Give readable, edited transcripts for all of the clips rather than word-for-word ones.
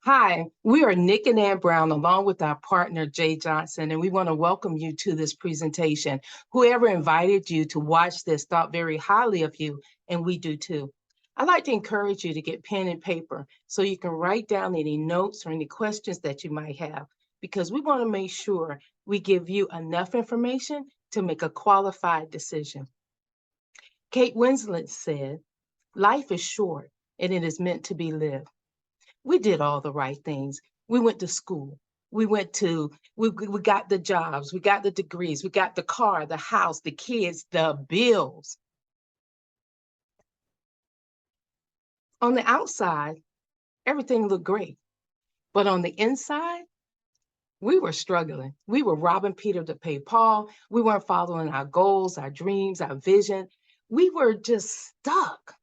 Hi, we are Nick and Ann Brown along with our partner Jay Johnson, and we want to welcome you to this presentation. Whoever invited you to watch this thought very highly of you, and we do too. I'd like to encourage you to get pen and paper so you can write down any notes or any questions that you might have, because we want to make sure we give you enough information to make a qualified decision. Kate Winslet said, "Life is short and it is meant to be lived." We did all the right things. We went to school. We got the jobs, we got the degrees, we got the car, the house, the kids, the bills. On the outside, everything looked great. But on the inside, we were struggling. We were robbing Peter to pay Paul. We weren't following our goals, our dreams, our vision. We were just stuck.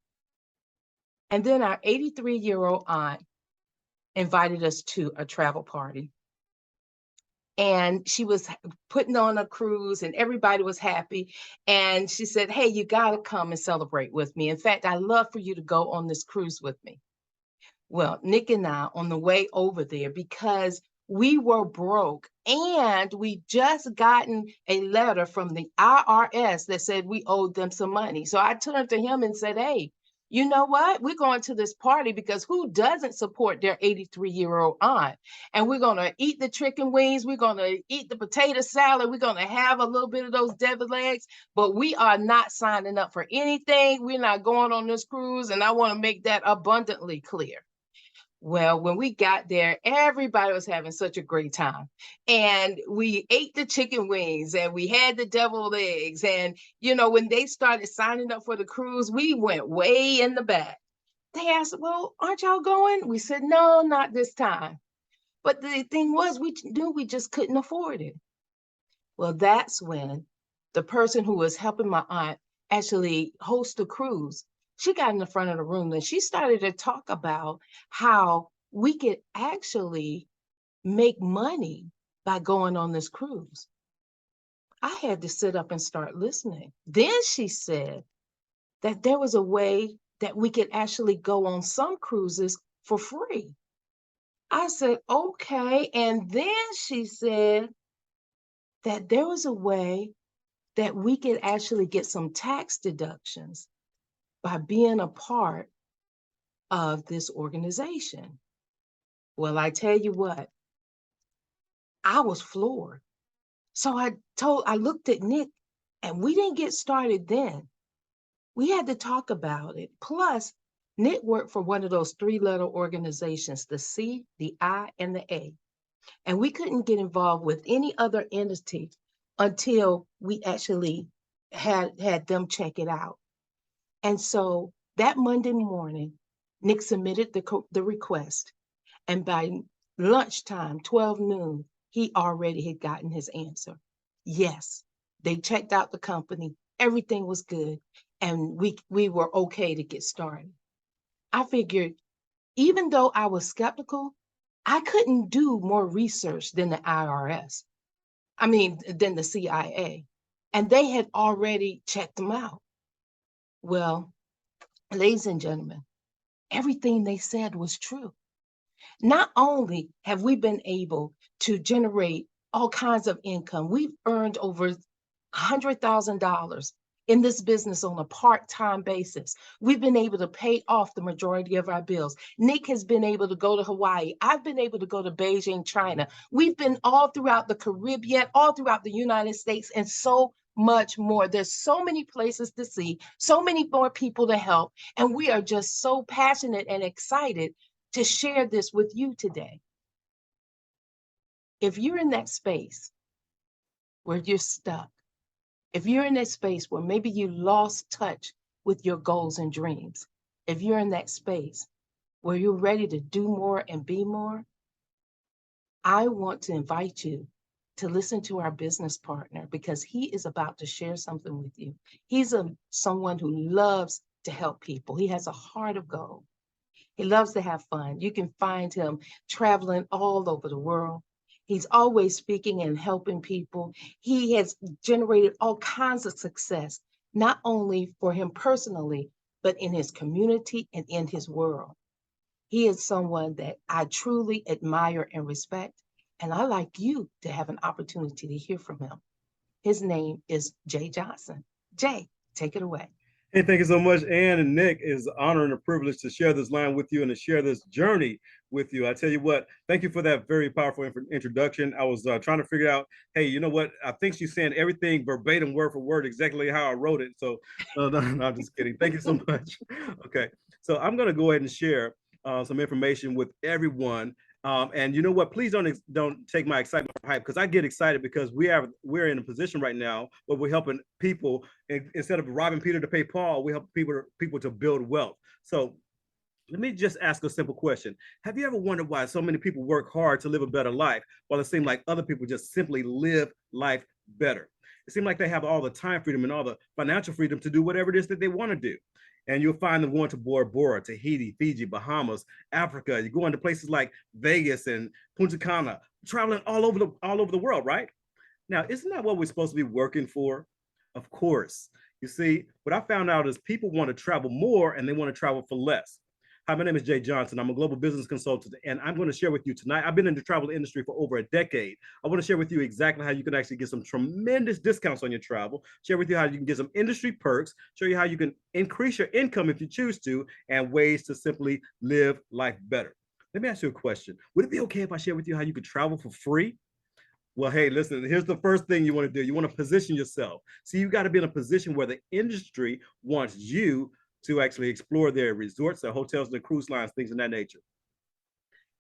And then our 83-year-old aunt invited us to a travel party. And she was putting on a cruise and everybody was happy. And she said, "Hey, you got to come and celebrate with me. In fact, I'd love for you to go on this cruise with me." Well, Nick and I, on the way over there, because we were broke and we just gotten a letter from the IRS that said we owed them some money. So I turned to him and said, "Hey, you know what? We're going to this party because who doesn't support their 83-year-old aunt? And we're going to eat the chicken wings. We're going to eat the potato salad. We're going to have a little bit of those deviled eggs, but we are not signing up for anything. We're not going on this cruise. And I want to make that abundantly clear." Well, when we got there, everybody was having such a great time. And we ate the chicken wings and we had the deviled eggs. And, when they started signing up for the cruise, we went way in the back. They asked, "Well, aren't y'all going?" We said, "No, not this time." But the thing was, we knew we just couldn't afford it. Well, that's when the person who was helping my aunt actually host the cruise, she got in the front of the room and she started to talk about how we could actually make money by going on this cruise. I had to sit up and start listening. Then she said that there was a way that we could actually go on some cruises for free. I said, "Okay." And then she said that there was a way that we could actually get some tax deductions by being a part of this organization. Well, I tell you what, I was floored. So I looked at Nick and we didn't get started then. We had to talk about it. Plus, Nick worked for one of those three-letter organizations, the C, the I, and the A. And we couldn't get involved with any other entity until we actually had them check it out. And so that Monday morning, Nick submitted the request. And by lunchtime, 12 noon, he already had gotten his answer. Yes, they checked out the company. Everything was good. And we were okay to get started. I figured, even though I was skeptical, I couldn't do more research than the IRS. Than the CIA. And they had already checked them out. Well, ladies and gentlemen, everything they said was true. Not only have we been able to generate all kinds of income, we've earned over $100,000 in this business on a part-time basis. We've been able to pay off the majority of our bills. Nick has been able to go to Hawaii. I've been able to go to Beijing, China. We've been all throughout the Caribbean, all throughout the United States, and so much more. There's so many places to see, so many more people to help, and we are just so passionate and excited to share this with you today. If you're in that space where you're stuck, if you're in that space where maybe you lost touch with your goals and dreams, if you're in that space where you're ready to do more and be more, I want to invite you to listen to our business partner because he is about to share something with you. He's someone who loves to help people. He has a heart of gold. He loves to have fun. You can find him traveling all over the world. He's always speaking and helping people. He has generated all kinds of success, not only for him personally, but in his community and in his world. He is someone that I truly admire and respect. And I like you to have an opportunity to hear from him. His name is Jay Johnson. Jay, take it away. Hey, thank you so much, Ann and Nick. It's an honor and a privilege to share this line with you and to share this journey with you. I tell you what, thank you for that very powerful introduction. I was trying to figure out, hey, you know what? I think she's saying everything verbatim, word for word, exactly how I wrote it. So, no, I'm just kidding. Thank you so much. Okay, so I'm going to go ahead and share some information with everyone. And you know what? Please don't take my excitement for hype, because I get excited because we're in a position right now where we're helping people. Instead of robbing Peter to pay Paul, we help people to build wealth. So let me just ask a simple question. Have you ever wondered why so many people work hard to live a better life, while it seems like other people just simply live life better? It seems like they have all the time freedom and all the financial freedom to do whatever it is that they want to do. And you'll find them going to Bora Bora, Tahiti, Fiji, Bahamas, Africa. You go into places like Vegas and Punta Cana, traveling all over the world, right? Now, isn't that what we're supposed to be working for? Of course. You see, what I found out is people want to travel more and they want to travel for less. Hi, my name is Jay Johnson. I'm a global business consultant, and I'm going to share with you tonight. I've been in the travel industry for over a decade. I want to share with you exactly how you can actually get some tremendous discounts on your travel, share with you how you can get some industry perks, show you how you can increase your income if you choose to, and ways to simply live life better. Let me ask you a question. Would it be okay if I share with you how you could travel for free? Well, hey, listen, here's the first thing you want to do. You want to position yourself. See, you got to be in a position where the industry wants you to actually explore their resorts, their hotels, their cruise lines, things of that nature.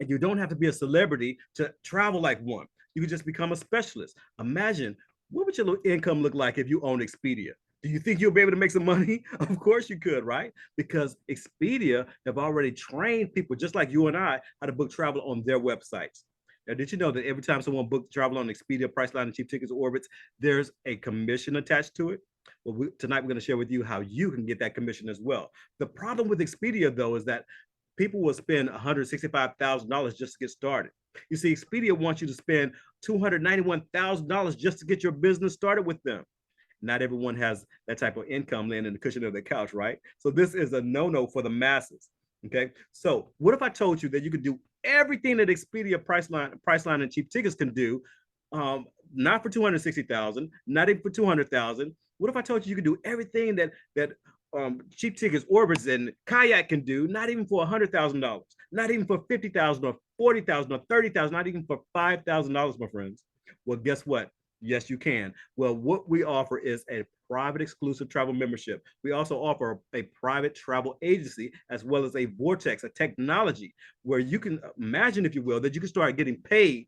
And you don't have to be a celebrity to travel like one. You can just become a specialist. Imagine, what would your income look like if you owned Expedia? Do you think you'll be able to make some money? Of course you could, right? Because Expedia have already trained people just like you and I how to book travel on their websites. Now, did you know that every time someone books travel on Expedia, Priceline, and Cheap Tickets, Orbitz, there's a commission attached to it? Well, tonight we're going to share with you how you can get that commission as well. The problem with Expedia, though, is that people will spend $165,000 just to get started. You see, Expedia wants you to spend $291,000 just to get your business started with them. Not everyone has that type of income laying in the cushion of their couch, right? So this is a no-no for the masses. Okay. So what if I told you that you could do everything that Expedia, Priceline, and Cheap Tickets can do, not for 260,000, not even for 200,000. What if I told you you could do everything that Cheap Tickets, Orbitz, and Kayak can do, not even for $100,000, not even for 50,000 or 40,000 or 30,000, not even for $5,000, my friends? Well, guess what? Yes, you can. Well, what we offer is a private exclusive travel membership. We also offer a private travel agency, as well as a Vortex, a technology where you can imagine, if you will, that you can start getting paid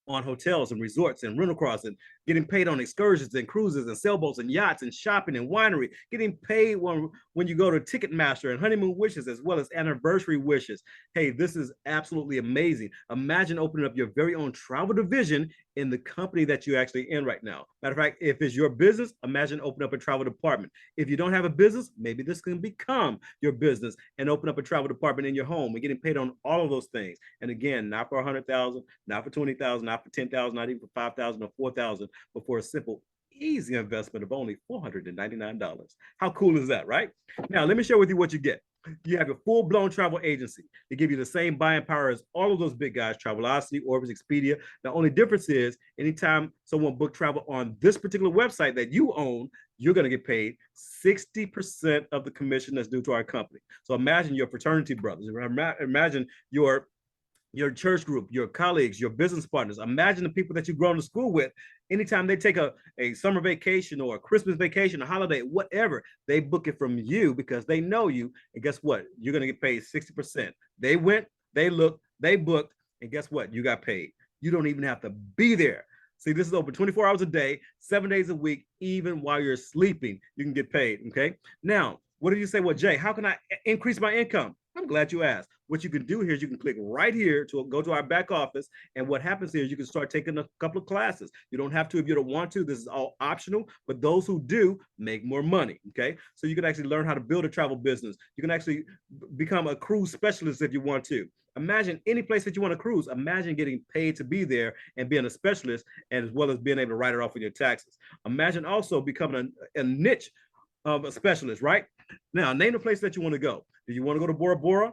on hotels and resorts and rental cars, and getting paid on excursions and cruises and sailboats and yachts and shopping and winery, getting paid when you go to Ticketmaster and honeymoon wishes, as well as anniversary wishes. Hey, this is absolutely amazing. Imagine opening up your very own travel division in the company that you're actually in right now. Matter of fact, if it's your business, imagine opening up a travel department. If you don't have a business, maybe this can become your business and open up a travel department in your home and getting paid on all of those things. And again, not for 100,000, not for 20,000, not for 10,000, not even for 5,000 or 4,000, but for a simple, easy investment of only $499. How cool is that, right? Now, let me share with you what you get. You have a full-blown travel agency. They give you the same buying power as all of those big guys, Travelocity, Orbitz, Expedia. The only difference is anytime someone book travel on this particular website that you own, you're going to get paid 60% of the commission that's due to our company. So imagine your fraternity brothers. Imagine your church group, your colleagues, your business partners. Imagine the people that you've grown to school with. Anytime they take a summer vacation or a Christmas vacation, a holiday, whatever, they book it from you because they know you. And guess what? You're going to get paid 60%. They went, they looked, they booked, and guess what? You got paid. You don't even have to be there. See, this is open 24 hours a day, 7 days a week, even while you're sleeping, you can get paid. Okay. Now, what did you say? Well, Jay, how can I increase my income? I'm glad you asked. What you can do here is you can click right here to go to our back office. And what happens here is you can start taking a couple of classes. You don't have to if you don't want to. This is all optional, but those who do make more money. Okay. So you can actually learn how to build a travel business. You can actually become a cruise specialist if you want to. Imagine any place that you want to cruise. Imagine getting paid to be there and being a specialist, and as well as being able to write it off with your taxes. Imagine also becoming a niche of a specialist, right? Now, name the place that you want to go. Do you want to go to Bora Bora?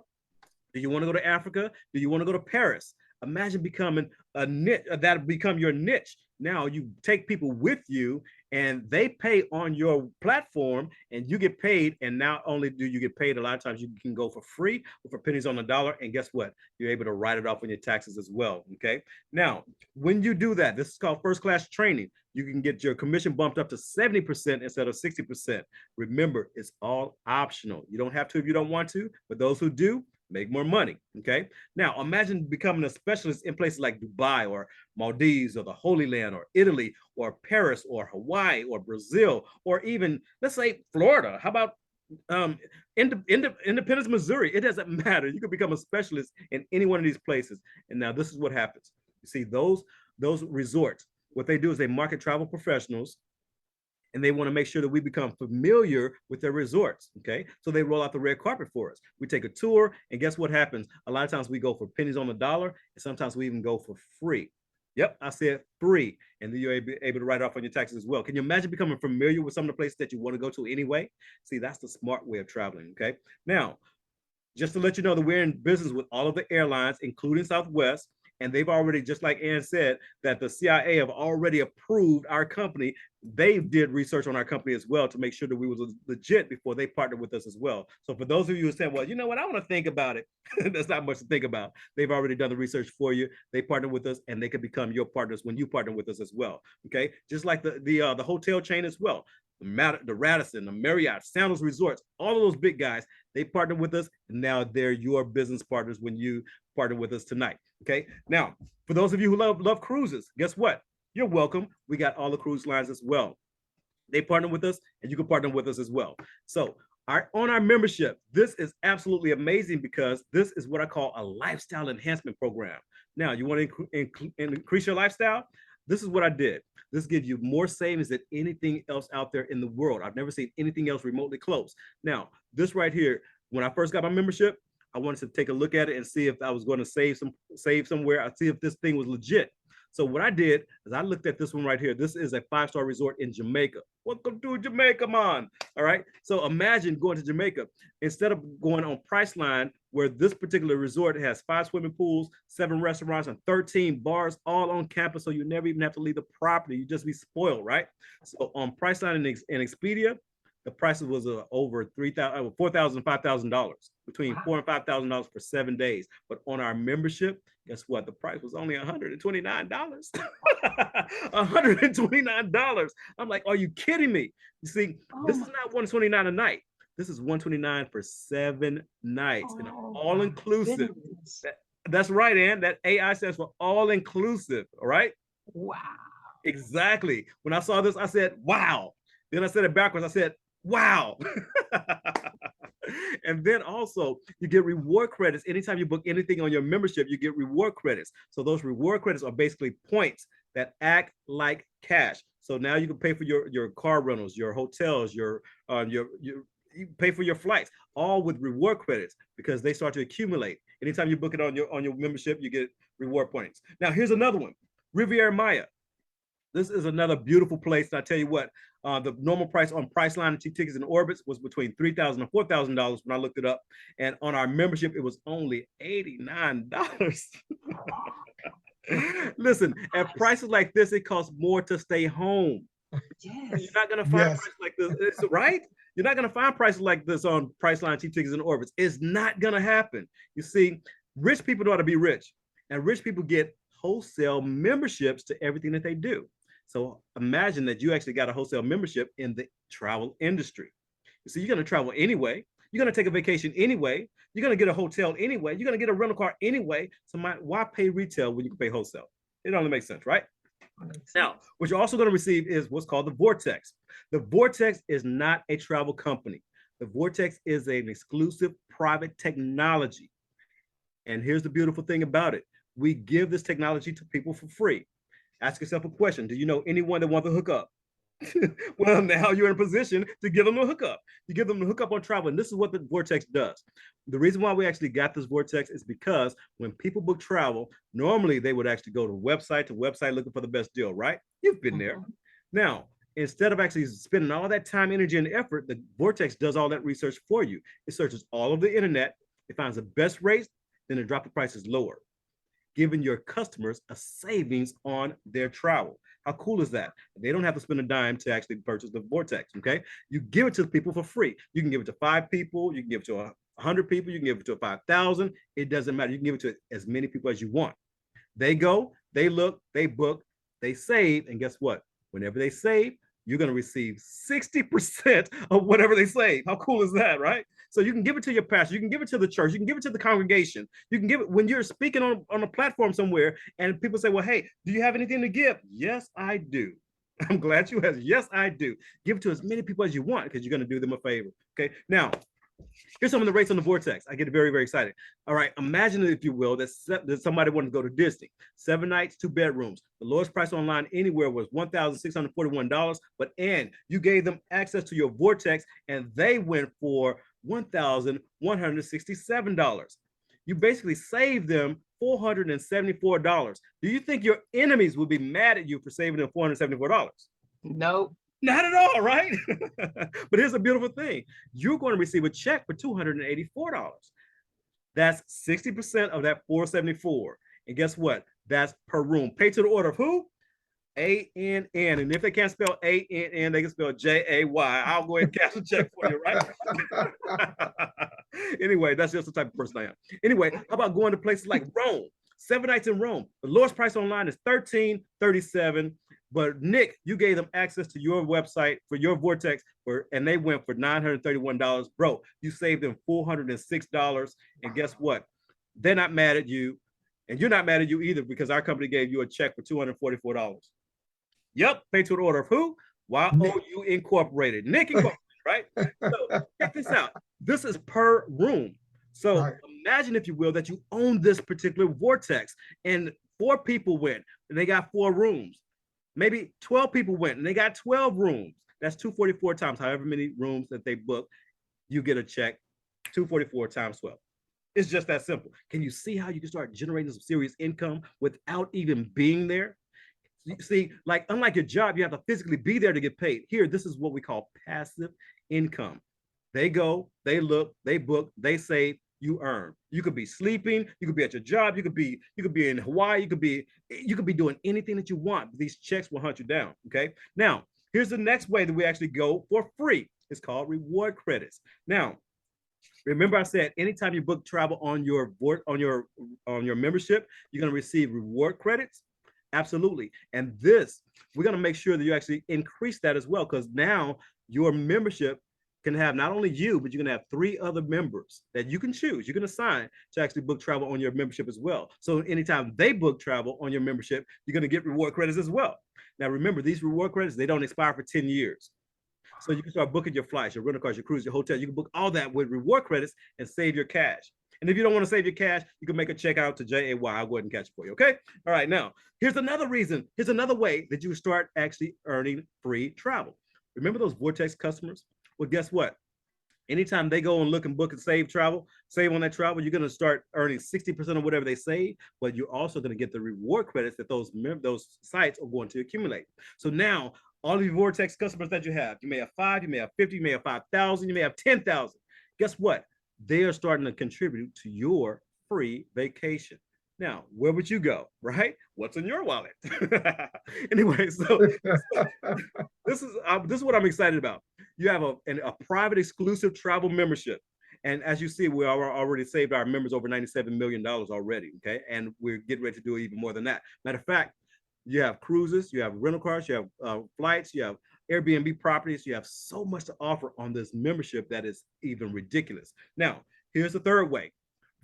Do you want to go to Africa? Do you want to go to Paris? Imagine becoming a niche, that become your niche. Now you take people with you and they pay on your platform and you get paid. And not only do you get paid, a lot of times you can go for free or for pennies on the dollar. And guess what? You're able to write it off on your taxes as well. Okay. Now, when you do that, this is called first class training. You can get your commission bumped up to 70% instead of 60%. Remember, it's all optional. You don't have to if you don't want to, but those who do, make more money. Okay. Now imagine becoming a specialist in places like Dubai or Maldives or the Holy Land or Italy or Paris or Hawaii or Brazil or even, let's say, Florida. How about Independence, Missouri? It doesn't matter. You can become a specialist in any one of these places. And now this is what happens. You see, those resorts, what they do is they market travel professionals and they want to make sure that we become familiar with their resorts. Okay. So they roll out the red carpet for us. We take a tour, and guess what happens? A lot of times we go for pennies on the dollar, and sometimes we even go for free. Yep, I said free. And then you're able to write off on your taxes as well. Can you imagine becoming familiar with some of the places that you want to go to anyway? See, that's the smart way of traveling. Okay. Now, just to let you know that we're in business with all of the airlines, including Southwest. And they've already, just like Ann said, that the CIA have already approved our company. They did research on our company as well to make sure that we was legit before they partnered with us as well. So for those of you who said, well, you know what, I want to think about it. That's not much to think about. They've already done the research for you. They partnered with us, and they could become your partners when you partner with us as well. Okay, just like the hotel chain as well. The Radisson, the Marriott, Sandals Resorts, all of those big guys, they partner with us, and now they're your business partners when you partner with us tonight. Okay. Now, for those of you who love cruises, guess what? You're welcome. We got all the cruise lines as well. They partner with us, and you can partner with us as well. So on our membership, this is absolutely amazing because this is what I call a lifestyle enhancement program. Now, you want to increase your lifestyle? This is what I did. This gives you more savings than anything else out there in the world. I've never seen anything else remotely close. Now, this right here, when I first got my membership, I wanted to take a look at it and see if I was going to save somewhere. I'd see if this thing was legit. So what I did is I looked at this one right here. This is a 5-star resort in Jamaica. Welcome to Jamaica, man. All right. So imagine going to Jamaica instead of going on Priceline, where this particular resort has 5 swimming pools, 7 restaurants, and 13 bars all on campus. So you never even have to leave the property. You just be spoiled, right? So on Priceline and Expedia, the prices was over $4,000, $5,000, between $4,000 and $5,000 for 7 days. But on our membership, guess what? The price was only $129. $129. I'm like, are you kidding me? You see, this is not $129 a night. This is $129 for 7 nights, and all inclusive. That's right, Ann. That AI stands for all inclusive. All right. Wow. Exactly. When I saw this, I said, wow. Then I said it backwards. I said, wow. And then also you get reward credits. Anytime you book anything on your membership, you get reward credits. So those reward credits are basically points that act like cash. So now you can pay for your car rentals, your hotels, you pay for your flights, all with reward credits, because they start to accumulate. Anytime you book it on your membership, you get reward points. Now here's another one, Riviera Maya. This is another beautiful place. And I tell you what, the normal price on Priceline and T-Tickets and Orbitz was between $3,000 and $4,000 when I looked it up. And on our membership, it was only $89. Listen, at prices like this, it costs more to stay home. Yes. You're not going to find prices like this, right? You're not going to find prices like this on Priceline, T-Tickets and Orbitz. It's not going to happen. You see, rich people know how to be rich, and rich people get wholesale memberships to everything that they do. So imagine that you actually got a wholesale membership in the travel industry. So you're going to travel anyway. You're going to take a vacation anyway. You're going to get a hotel anyway. You're going to get a rental car anyway. So why pay retail when you can pay wholesale? It only makes sense, right? Now, what you're also going to receive is what's called the Vortex. The Vortex is not a travel company. The Vortex is an exclusive private technology. And here's the beautiful thing about it. We give this technology to people for free. Ask yourself a question. Do you know anyone that wants to hook up? Well, now you're in a position to give them a hookup. You give them a hookup on travel, and this is what the Vortex does. The reason why we actually got this Vortex is because when people book travel, normally they would actually go to website to website looking for the best deal, right? You've been there. Now, instead of actually spending all that time, energy, and effort, the Vortex does all that research for you. It searches all of the internet. It finds the best rates, then to drop the prices lower, giving your customers a savings on their travel. How cool is that? They don't have to spend a dime to actually purchase the Vortex, okay? You give it to people for free. You can give it to 5 people, you can give it to 100 people, you can give it to 5,000. It doesn't matter. You can give it to as many people as you want. They go, they look, they book, they save, and guess what? Whenever they save, you're going to receive 60% of whatever they save. How cool is that, right? So you can give it to your pastor, you can give it to the church, you can give it to the congregation, you can give it when you're speaking on a platform somewhere and people say, well, hey, do you have anything to give? Yes, I do. I'm glad you asked. Yes, I do. Give it to as many people as you want because you're going to do them a favor. Okay. Now, here's some of the rates on the Vortex. I get very, very excited. All right. Imagine, if you will, that somebody wanted to go to Disney. 7 nights, 2 bedrooms. The lowest price online anywhere was $1,641. But and you gave them access to your Vortex and they went for $1,167. You basically saved them $474. Do you think your enemies would be mad at you for saving them $474? Nope. Not at all, right? But here's a beautiful thing. You're going to receive a check for $284. That's 60% of that $474. And guess what? That's per room. Pay to the order of who? ANN. And if they can't spell ANN, they can spell JAY. I'll go ahead and cash a check for you, right? Anyway, that's just the type of person I am. Anyway, how about going to places like Rome? 7 nights in Rome. The lowest price online is $13.37. But Nick, you gave them access to your website for your Vortex, and they went for $931. Bro, you saved them $406. And guess what? They're not mad at you. And you're not mad at you either because our company gave you a check for $244. Yep, pay to the order of who? YOU Incorporated. Nick Incorporated, right? So check this out. This is per room. So imagine, if you will, that you own this particular Vortex and 4 people went and they got 4 rooms. Maybe 12 people went and they got 12 rooms. That's 244 times however many rooms that they book. You get a check, 244 times 12. It's just that simple. Can you see how you can start generating some serious income without even being there? See, like, unlike your job, you have to physically be there to get paid. Here, this is what we call passive income. They go, they look, they book, they save, you earn. You could be sleeping, you could be at your job, you could be in Hawaii, you could be doing anything that you want. These checks will hunt you down. Okay. Now, here's the next way that we actually go for free. It's called reward credits. Now, remember I said anytime you book travel on your membership, you're going to receive reward credits. Absolutely. And this, we're going to make sure that you actually increase that as well, because now your membership can have not only you, but you're gonna have 3 other members that you can choose. You can assign to actually book travel on your membership as well. So anytime they book travel on your membership, you're gonna get reward credits as well. Now remember, these reward credits, they don't expire for 10 years. So you can start booking your flights, your rental cars, your cruise, your hotel. You can book all that with reward credits and save your cash. And if you don't want to save your cash, you can make a check out to JAY. I'll go ahead and catch it for you, okay? All right, now, here's another reason. Here's another way that you start actually earning free travel. Remember those Vortex customers? Well, guess what? Anytime they go and look and book and save on that travel, you're going to start earning 60% of whatever they save, but you're also going to get the reward credits that those sites are going to accumulate. So now, all of your Vortex customers that you may have 5, you may have 50, you may have 5,000, you may have 10,000. Guess what? They are starting to contribute to your free vacation. Now, where would you go, right? What's in your wallet? Anyway, so this is what I'm excited about. You have a private exclusive travel membership. And as you see, we already saved our members over $97 million already, okay? And we're getting ready to do even more than that. Matter of fact, you have cruises, you have rental cars, you have flights, you have Airbnb properties. You have so much to offer on this membership that is even ridiculous. Now, here's the third way.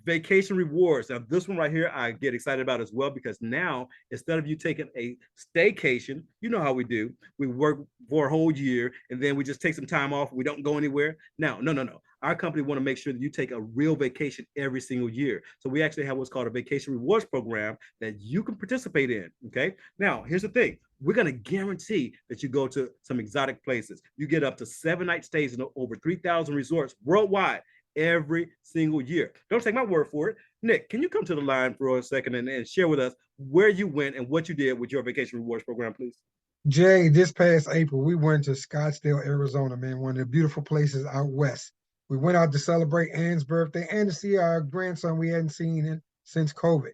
Vacation rewards. Now, this one right here, I get excited about as well, because now, instead of you taking a staycation, you know how we do. We work for a whole year, and then we just take some time off. We don't go anywhere. Now, no. Our company want to make sure that you take a real vacation every single year. So we actually have what's called a vacation rewards program that you can participate in, okay? Now, here's the thing. We're going to guarantee that you go to some exotic places. You get up to 7-night stays in over 3,000 resorts worldwide every single year. Don't take my word for it. Nick, can you come to the line for a second and share with us where you went and what you did with your vacation rewards program, please? Jay, this past April, we went to Scottsdale, Arizona, man, one of the beautiful places out west. We went out to celebrate Ann's birthday and to see our grandson we hadn't seen since COVID.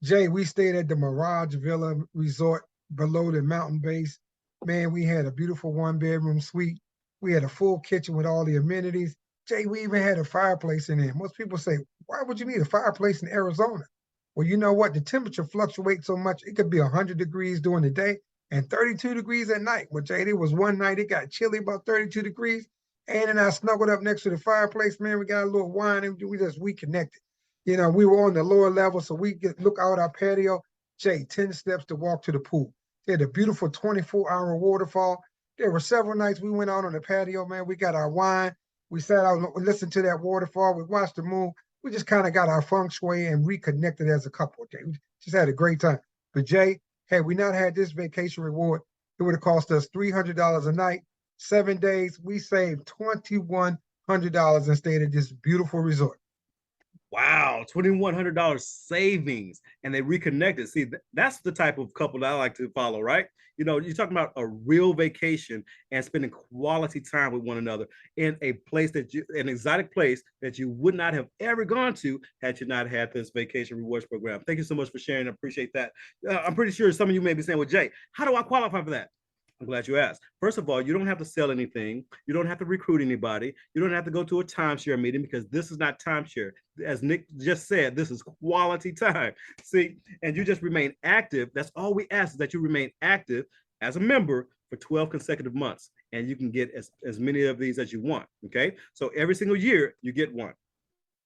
Jay, we stayed at the Mirage Villa Resort below the mountain base. Man, we had a beautiful one-bedroom suite. We had a full kitchen with all the amenities. Jay, we even had a fireplace in there. Most people say, why would you need a fireplace in Arizona? Well, you know what? The temperature fluctuates so much. It could be 100 degrees during the day and 32 degrees at night. Well, Jay, there was one night it got chilly, about 32 degrees. And I snuggled up next to the fireplace, man. We got a little wine and we connected. You know, we were on the lower level, so we could look out our patio. Jay, 10 steps to walk to the pool. They had a beautiful 24-hour waterfall. There were several nights we went out on the patio, man. We got our wine. We sat out and listened to that waterfall. We watched the moon. We just kind of got our feng shui and reconnected as a couple. Jay, we just had a great time. But Jay, had we not had this vacation reward, it would have cost us $300 a night. 7 days, we saved $2,100 and stayed at this beautiful resort. Wow, $2,100 savings, and they reconnected. See, that's the type of couple that I like to follow, right? You know, you're talking about a real vacation and spending quality time with one another in a place an exotic place that you would not have ever gone to had you not had this vacation rewards program. Thank you so much for sharing. I appreciate that. I'm pretty sure some of you may be saying, well, Jay, how do I qualify for that? I'm glad you asked. First of all, you don't have to sell anything. You don't have to recruit anybody. You don't have to go to a timeshare meeting because this is not timeshare. As Nick just said, this is quality time. See, and you just remain active. That's all we ask, is that you remain active as a member for 12 consecutive months. And you can get as many of these as you want. Okay. So every single year you get one.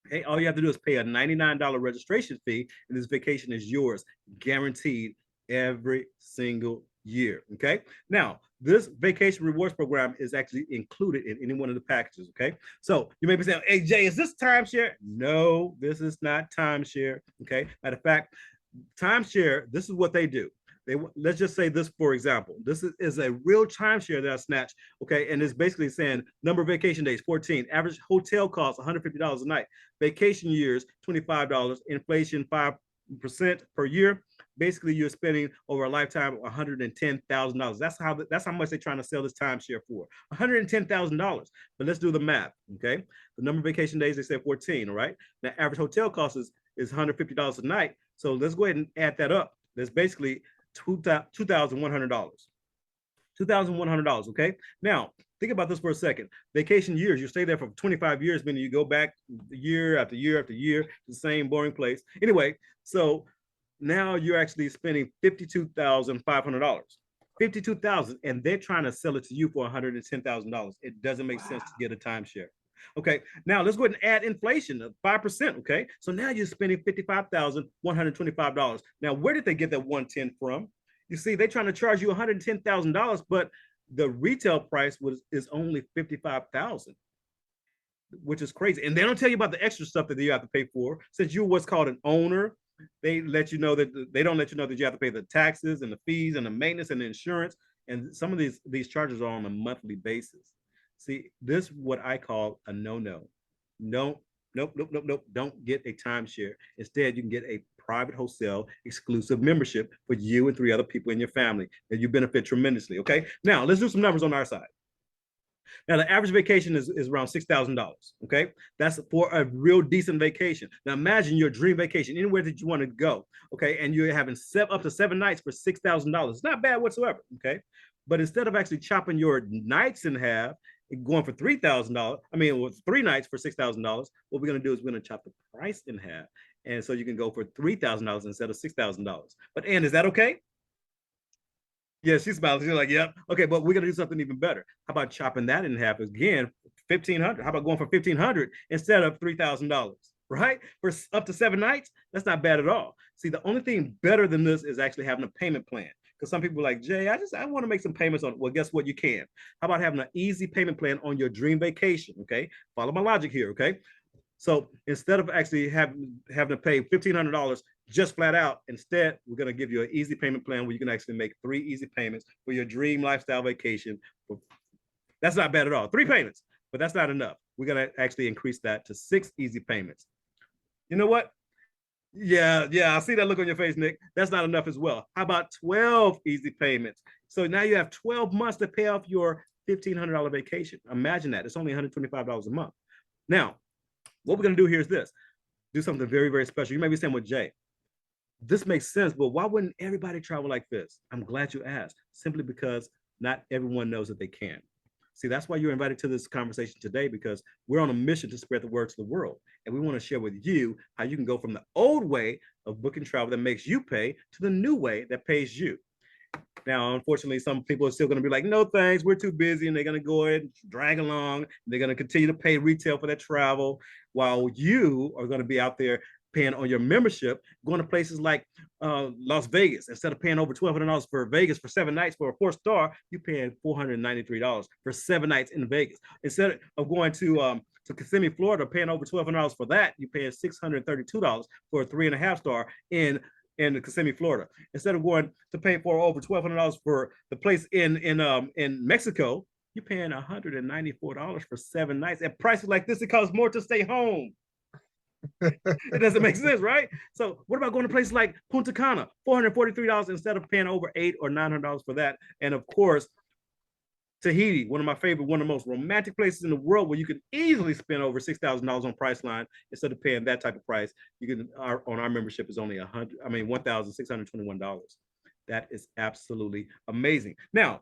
Okay. All you have to do is pay a $99 registration fee, and this vacation is yours, guaranteed every single year. Okay. Now, this vacation rewards program is actually included in any one of the packages. Okay. So you may be saying, hey, Jay, is this timeshare? No, this is not timeshare. Okay. Matter of fact, timeshare, this is what they do. Let's just say this, for example, this is a real timeshare that I snatched. Okay. And it's basically saying number over days, 14, average hotel costs $150 a night, vacation years, $25, inflation, 5% per year. Basically, you're spending over a lifetime $110,000. That's how much they're trying to sell this timeshare for, $110,000. But let's do the math. Okay, the number of vacation days, they say 14. All right. Now, average hotel cost is $150 a night. So let's go ahead and add that up. That's basically $2,100. $2,100. Okay. Now, think about this for a second. Vacation years, you stay there for 25 years, meaning you go back year after year after year to the same boring place. Anyway, so now you're actually spending $52,500. $52,000, and they're trying to sell it to you for $110,000. It doesn't make sense to get a timeshare. Okay, now let's go ahead and add inflation of 5%. Okay, so now you're spending $55,125. Now, where did they get that 110 from? You see, they're trying to charge you $110,000, but the retail price is only $55,000, which is crazy. And they don't tell you about the extra stuff that you have to pay for. Since you're what's called an owner, they let you know that they don't let you know that you have to pay the taxes and the fees and the maintenance and the insurance. And some of these charges are on a monthly basis. See, this is what I call a no-no. Nope. Don't get a timeshare. Instead, you can get a private wholesale exclusive membership for you and 3 other people in your family that you benefit tremendously. Okay. Now let's do some numbers on our side. Now, the average vacation is around $6,000. Okay. That's for a real decent vacation. Now, imagine your dream vacation, anywhere that you want to go. Okay. And you're having up to 7 nights for $6,000. It's not bad whatsoever. Okay. But instead of actually chopping your nights in half, going for $3,000, I mean, with 3 nights for $6,000, what we're going to do is we're going to chop the price in half. And so you can go for $3,000 instead of $6,000. But Ann, is that okay? Yeah, she's smiling. She's like, yep. Okay, but we're gonna do something even better. How about chopping that in half again, $1,500? How about going for $1,500 instead of $3,000? Right? For up to 7 nights, that's not bad at all. See, the only thing better than this is actually having a payment plan. Because some people are like, Jay, I want to make some payments on. Well, guess what? You can. How about having an easy payment plan on your dream vacation? Okay, follow my logic here. Okay, so instead of actually having to pay $1,500 just flat out, instead, we're going to give you an easy payment plan where you can actually make 3 easy payments for your dream lifestyle vacation. That's not bad at all. 3 payments, but that's not enough. We're going to actually increase that to 6 easy payments. You know what? Yeah, I see that look on your face, Nick. That's not enough as well. How about 12 easy payments? So now you have 12 months to pay off your $1,500 vacation. Imagine that. It's only $125 a month. Now, what we're going to do here is this. Do something very, very special. You may be saying, well, Jay, this makes sense, but why wouldn't everybody travel like this? I'm glad you asked, simply because not everyone knows that they can. See, that's why you're invited to this conversation today, because we're on a mission to spread the word to the world. And we want to share with you how you can go from the old way of booking travel that makes you pay to the new way that pays you. Now, unfortunately, some people are still going to be like, no, thanks, we're too busy. And they're going to go ahead and drag along. They're going to continue to pay retail for their travel, while you are going to be out there paying on your membership, going to places like Las Vegas. Instead of paying over $1,200 for Vegas for 7 nights for a 4-star, you're paying $493 for 7 nights in Vegas. Instead of going to Kissimmee, Florida, paying over $1,200 for that, you're paying $632 for a 3.5-star in Kissimmee, Florida. Instead of going to pay for over $1,200 for the place in Mexico, you're paying $194 for 7 nights. At prices like this, it costs more to stay home. It doesn't make sense, right? So what about going to places like Punta Cana, $443 instead of paying over $800 or $900 for that? And of course, Tahiti, one of my favorite, one of the most romantic places in the world, where you can easily spend over $6,000 on Priceline. Instead of paying that type of price, you can on our membership is only $1,621. That is absolutely amazing. Now,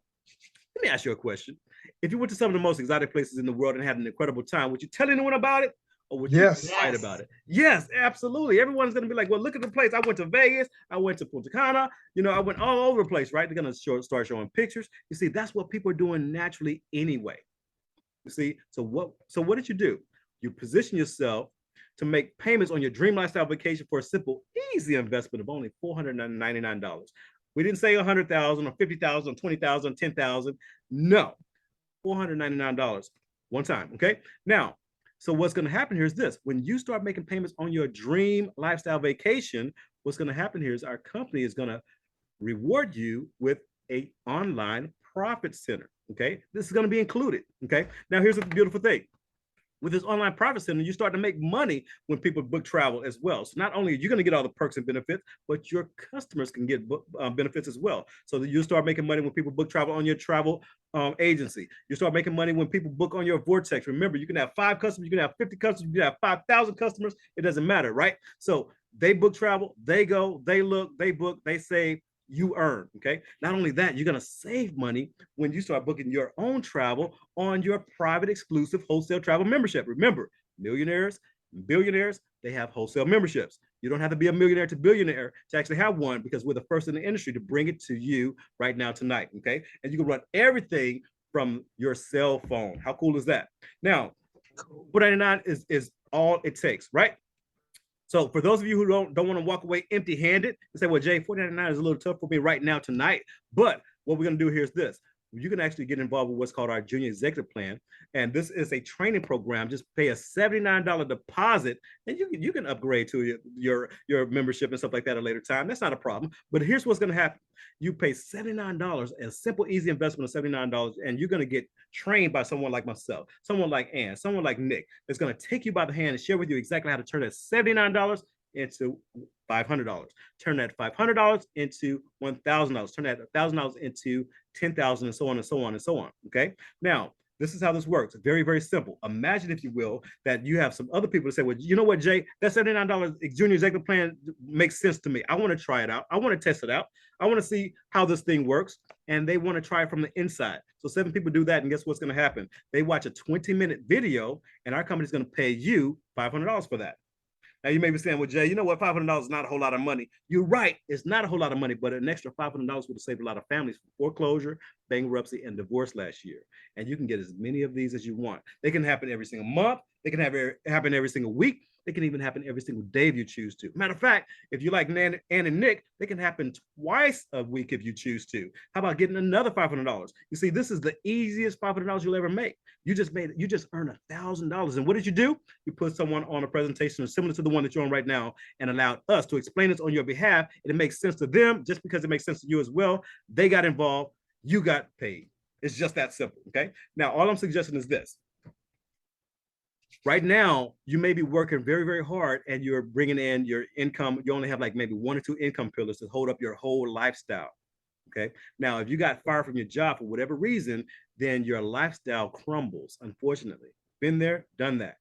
let me ask you a question. If you went to some of the most exotic places in the world and had an incredible time, would you tell anyone about it? Or would you Yes. lie about it? Yes, absolutely. Everyone's going to be like, well, look at the place. I went to Vegas. I went to Punta Cana. You know, I went all over the place, right? They're going to start showing pictures. You see, that's what people are doing naturally anyway. You see, so what did you do? You position yourself to make payments on your dream lifestyle vacation for a simple, easy investment of only $499. We didn't say 100,000 or 50,000 or 20,000, 10,000. No, $499 one time. Okay. Now, so what's going to happen here is this. When you start making payments on your dream lifestyle vacation, what's going to happen here is our company is going to reward you with an online profit center. Okay. This is going to be included. Okay. Now, here's the beautiful thing. With this online profit center, you start to make money when people book travel as well. So not only are you going to get all the perks and benefits, but your customers can get benefits as well. So that you start making money when people book travel on your travel agency. You start making money when people book on your Vortex. Remember, you can have 5 customers, you can have 50 customers, you can have 5,000 customers. It doesn't matter, right? So they book travel, they go, they look, they book, they save, you earn. Okay. Not only that, you're going to save money when you start booking your own travel on your private exclusive wholesale travel membership. Remember, millionaires, billionaires, they have wholesale memberships. You don't have to be a millionaire to billionaire to actually have one, because we're the first in the industry to bring it to you right now tonight. Okay. And you can run everything from your cell phone. How cool is that? Now, $499 is all it takes, right? So for those of you who don't want to walk away empty-handed and say, well, Jay, $499 is a little tough for me right now tonight. But what we're going to do here is this. You can actually get involved with what's called our Junior Executive Plan. And this is a training program. Just pay a $79 deposit, and you can upgrade to your membership and stuff like that at a later time. That's not a problem. But here's what's going to happen. You pay $79, a simple, easy investment of $79, and you're going to get trained by someone like myself, someone like Ann, someone like Nick. That's going to take you by the hand and share with you exactly how to turn that $79 into $500. Turn that $500 into $1,000. Turn that $1,000 into $10,000, and so on and so on and so on. Okay. Now, this is how this works. Very, very simple. Imagine, if you will, that you have some other people to say, well, you know what, Jay, that $79 Junior Executive Plan makes sense to me. I want to try it out. I want to test it out. I want to see how this thing works. And they want to try it from the inside. So 7 people do that. And guess what's going to happen? They watch a 20-minute video, and our company is going to pay you $500 for that. Now, you may be saying, well, Jay, you know what? $500 is not a whole lot of money. You're right. It's not a whole lot of money, but an extra $500 would have saved a lot of families from foreclosure, bankruptcy, and divorce last year. And you can get as many of these as you want. They can happen every single month. They can happen every single week. They can even happen every single day if you choose to. Matter of fact, if you like Ann and Nick, they can happen twice a week if you choose to. How about getting another $500? You see, this is the easiest $500 you'll ever make. You just earned $1,000. And what did you do? You put someone on a presentation similar to the one that you're on right now and allowed us to explain this on your behalf. And it makes sense to them just because it makes sense to you as well. They got involved. You got paid. It's just that simple. Okay. Now, all I'm suggesting is this. Right now, you may be working very, very hard and you're bringing in your income. You only have like maybe 1 or 2 income pillars to hold up your whole lifestyle. Okay. Now, if you got fired from your job for whatever reason, then your lifestyle crumbles, unfortunately. Been there, done that.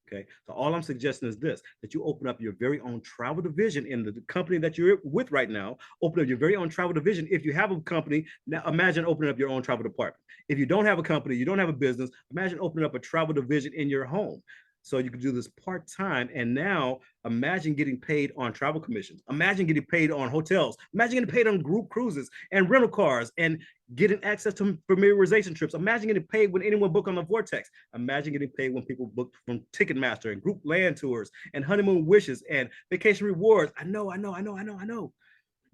Okay, so all I'm suggesting is this, that you open up your very own travel division in the company that you're with right now. Open up your very own travel division. If you have a company, now imagine opening up your own travel department. If you don't have a company, you don't have a business, imagine opening up a travel division in your home. So you can do this part-time. And now imagine getting paid on travel commissions. Imagine getting paid on hotels. Imagine getting paid on group cruises and rental cars and getting access to familiarization trips. Imagine getting paid when anyone book on the Vortex. Imagine getting paid when people book from Ticketmaster and group land tours and honeymoon wishes and vacation rewards. I know.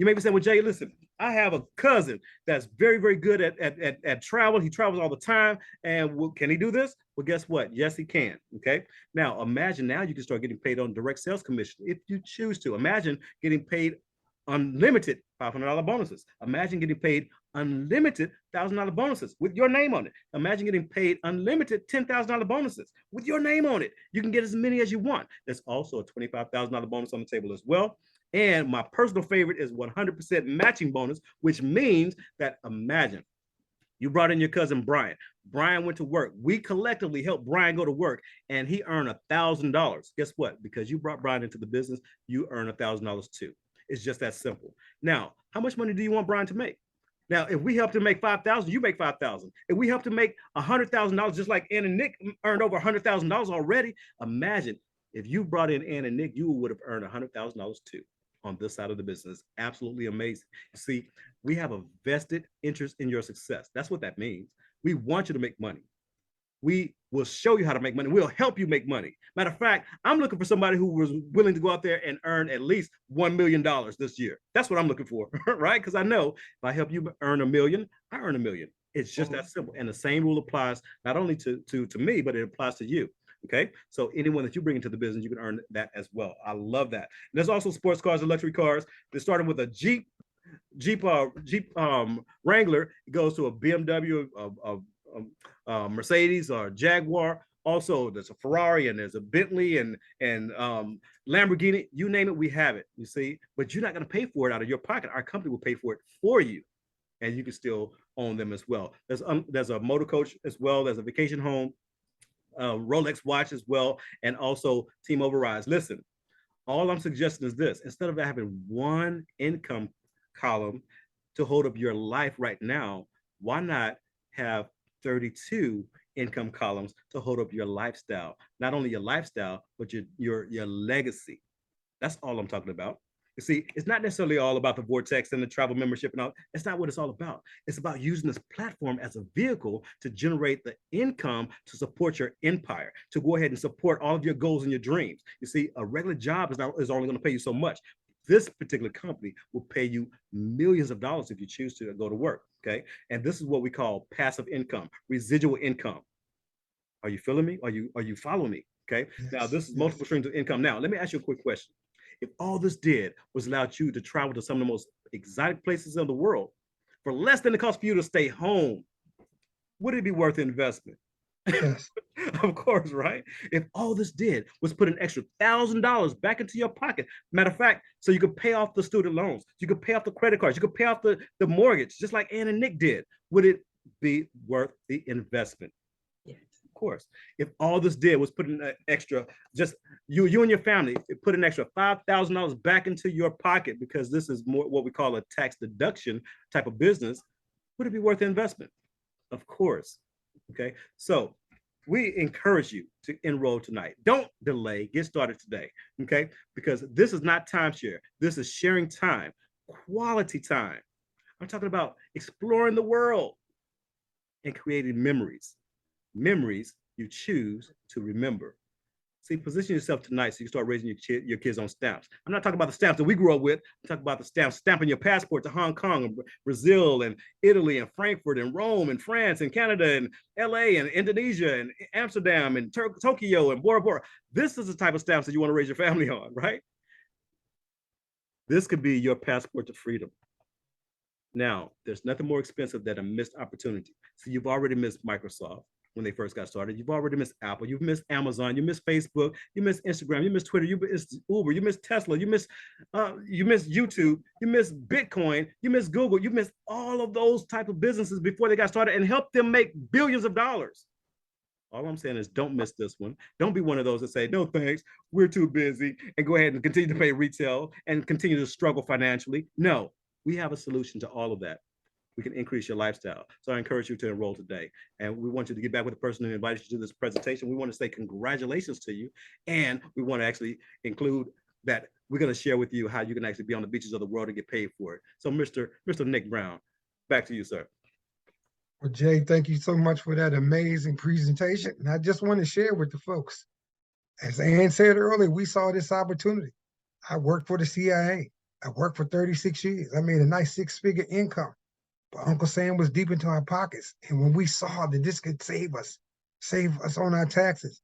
You may be saying, well, Jay, listen, I have a cousin that's very, very good at travel. He travels all the time. And can he do this? Well, guess what? Yes, he can. Okay. Now, imagine now you can start getting paid on direct sales commission if you choose to. Imagine getting paid unlimited $500 bonuses. Imagine getting paid unlimited $1,000 bonuses with your name on it. Imagine getting paid unlimited $10,000 bonuses with your name on it. You can get as many as you want. There's also a $25,000 bonus on the table as well. And my personal favorite is 100% matching bonus, which means that imagine you brought in your cousin Brian. Brian went to work. We collectively helped Brian go to work and he earned $1,000. Guess what? Because you brought Brian into the business, you earn $1,000 too. It's just that simple. Now, how much money do you want Brian to make? Now, if we helped him make $5,000, you make $5,000. If we helped him make $100,000, just like Ann and Nick earned over $100,000 already, imagine if you brought in Ann and Nick, you would have earned $100,000 too on this side of the business. Absolutely amazing. See, we have a vested interest in your success. That's what that means. We want you to make money. We will show you how to make money. We'll help you make money. Matter of fact, I'm looking for somebody who was willing to go out there and earn at least $1 million this year. That's what I'm looking for, right? Because I know if I help you earn $1 million, I earn $1 million. It's just that simple. And the same rule applies not only to me, but it applies to you. Okay, so anyone that you bring into the business, you can earn that as well. I love that. And there's also sports cars and luxury cars. They started with a Jeep Wrangler. It goes to a BMW, Mercedes or Jaguar. Also, there's a Ferrari and there's a Bentley and Lamborghini. You name it, we have it. You see, but you're not going to pay for it out of your pocket. Our company will pay for it for you, and you can still own them as well. There's a motor coach as well. There's a vacation home. Rolex watch as well, and also T-Mobile rides. Listen, all I'm suggesting is this: instead of having one income column to hold up your life right now, why not have 32 income columns to hold up your lifestyle? Not only your lifestyle, but your legacy. That's all I'm talking about. You see, it's not necessarily all about the Vortex and the travel membership and all. It's not what it's all about. It's about using this platform as a vehicle to generate the income to support your empire, to go ahead and support all of your goals and your dreams. You see, a regular job is only going to pay you so much. This particular company will pay you millions of dollars if you choose to go to work. Okay, and this is what we call passive income, residual income. Are you feeling me? Are you following me? Okay. Yes, now this is multiple streams of income. Now let me ask you a quick question. If all this did was allow you to travel to some of the most exotic places in the world for less than the cost for you to stay home, would it be worth the investment? Yes. Of course, right? If all this did was put an extra $1,000 back into your pocket, matter of fact, so you could pay off the student loans, you could pay off the credit cards, you could pay off the mortgage, just like Ann and Nick did, would it be worth the investment? Course, if all this did was put an extra, just you and your family, put an extra $5,000 back into your pocket, because this is more what we call a tax deduction type of business, would it be worth the investment? Of course. Okay, so we encourage you to enroll tonight. Don't delay, get started today. Okay, because this is not timeshare, this is sharing time, quality time. I'm talking about exploring the world and creating memories you choose to remember. See, position yourself tonight so you can start raising your kids on stamps. I'm not talking about the stamps that we grew up with. I'm talking about the stamps, stamping your passport to Hong Kong and Brazil and Italy and Frankfurt and Rome and France and Canada and LA and Indonesia and Amsterdam and Tokyo and Bora Bora. This is the type of stamps that you want to raise your family on, right? This could be your passport to freedom. Now, there's nothing more expensive than a missed opportunity. So you've already missed Microsoft when they first got started. You've already missed Apple. You've missed Amazon. You missed Facebook. You missed Instagram. You missed Twitter. You missed Uber. You missed Tesla. You missed YouTube. You missed Bitcoin. You missed Google. You missed all of those type of businesses before they got started and helped them make billions of dollars. All I'm saying is don't miss this one. Don't be one of those that say, no, thanks, we're too busy, and go ahead and continue to pay retail and continue to struggle financially. No, we have a solution to all of that. We can increase your lifestyle. So I encourage you to enroll today. And we want you to get back with the person who invited you to this presentation. We want to say congratulations to you. And we want to actually include that we're going to share with you how you can actually be on the beaches of the world and get paid for it. So Mr. Nick Brown, back to you, sir. Well, Jay, thank you so much for that amazing presentation. And I just want to share with the folks, as Ann said earlier, we saw this opportunity. I worked for the CIA. I worked for 36 years. I made a nice 6-figure income. But Uncle Sam was deep into our pockets. And when we saw that this could save us on our taxes,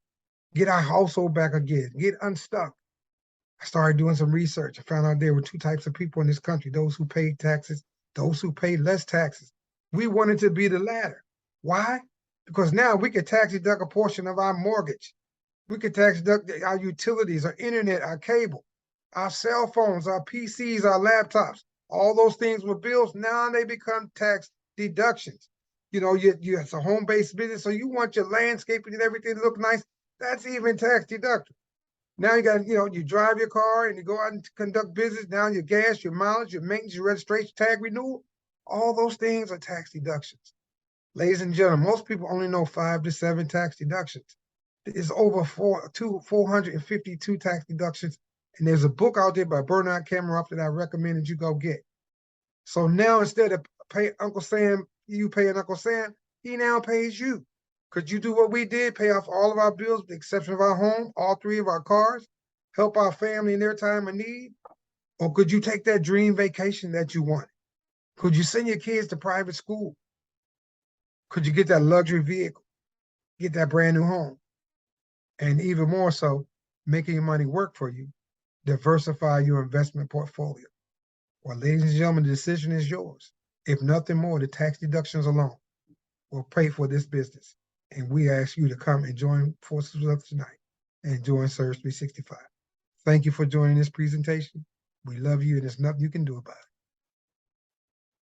get our household back again, get unstuck, I started doing some research. I found out there were 2 types of people in this country, those who paid taxes, those who paid less taxes. We wanted to be the latter. Why? Because now we could tax deduct a portion of our mortgage. We could tax deduct our utilities, our internet, our cable, our cell phones, our PCs, our laptops. All those things were bills. Now they become tax deductions. You know, it's a home-based business, so you want your landscaping and everything to look nice. That's even tax deductible. Now you got, you drive your car and you go out and conduct business. Now your gas, your mileage, your maintenance, your registration, tag renewal, all those things are tax deductions. Ladies and gentlemen, most people only know 5 to 7 tax deductions. There's over 452 tax deductions. And there's a book out there by Bernard Kameroff that I recommend that you go get. So now instead of pay Uncle Sam, you paying Uncle Sam, he now pays you. Could you do what we did, pay off all of our bills with the exception of our home, all 3 of our cars, help our family in their time of need? Or could you take that dream vacation that you wanted? Could you send your kids to private school? Could you get that luxury vehicle, get that brand new home? And even more so, making your money work for you, diversify your investment portfolio. Well, ladies and gentlemen, the decision is yours. If nothing more, the tax deductions alone will pay for this business. And we ask you to come and join forces with us tonight and join Service 365. Thank you for joining this presentation. We love you, and there's nothing you can do about it.